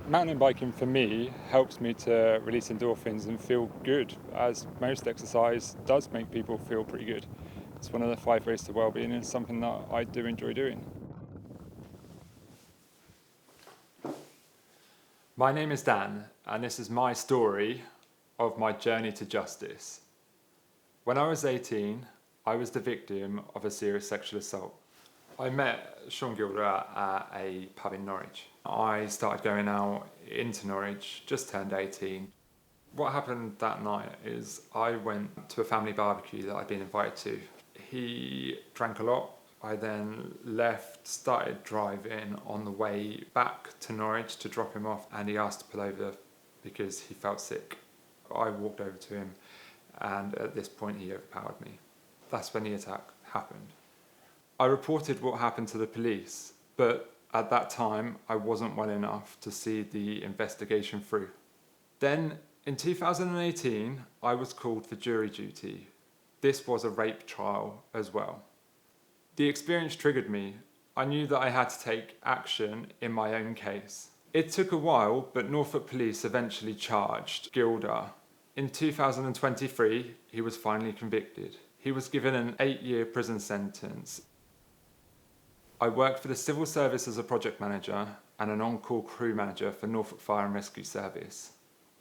Mountain biking for me helps me to release endorphins and feel good, as most exercise does make people feel pretty good. It's one of the 5 ways to well-being and it's something that I do enjoy doing. My name is Dan, and this is my story of my journey to justice. When I was 18, I was the victim of a serious sexual assault. I met Sean Gilder at a pub in Norwich. I started going out into Norwich, just turned 18. What happened that night is I went to a family barbecue that I'd been invited to. He drank a lot. I then left, started driving on the way back to Norwich to drop him off, and he asked to pull over because he felt sick. I walked over to him, and at this point he overpowered me. That's when the attack happened. I reported what happened to the police, but at that time I wasn't well enough to see the investigation through. Then in 2018 I was called for jury duty. This was a rape trial as well. The experience triggered me. I knew that I had to take action in my own case. It took a while, but Norfolk Police eventually charged Gilder. In 2023 he was finally convicted. He was given an 8-year prison sentence. I worked for the civil service as a project manager and an on-call crew manager for Norfolk Fire and Rescue Service.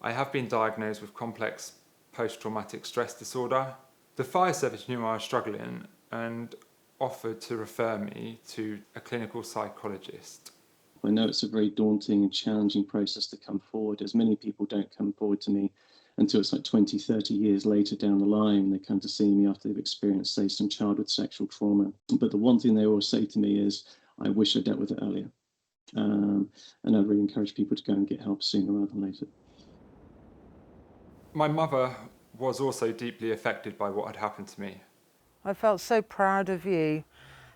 I have been diagnosed with complex post-traumatic stress disorder. The fire service knew I was struggling and offered to refer me to a clinical psychologist. I know it's a very daunting and challenging process to come forward, as many people don't come forward to me until it's like 20, 30 years later down the line. They come to see me after they've experienced, say, some childhood sexual trauma. But the one thing they always say to me is, I wish I dealt with it earlier. And I really encourage people to go and get help sooner rather than later. My mother was also deeply affected by what had happened to me. I felt so proud of you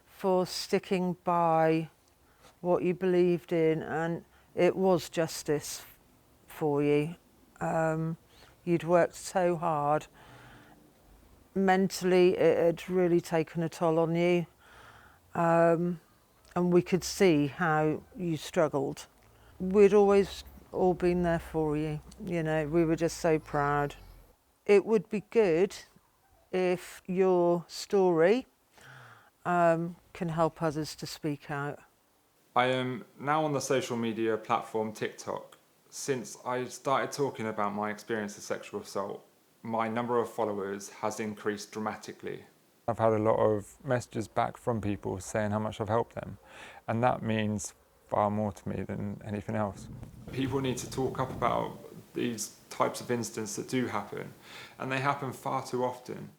for sticking by what you believed in, and it was justice for you. You'd worked so hard. Mentally, it had really taken a toll on you. And we could see how you struggled. We'd always all been there for you. You know, we were just so proud. It would be good if your story can help others to speak out. I am now on the social media platform TikTok. Since I started talking about my experience of sexual assault, my number of followers has increased dramatically. I've had a lot of messages back from people saying how much I've helped them, and that means far more to me than anything else. People need to talk up about these types of incidents that do happen, and they happen far too often.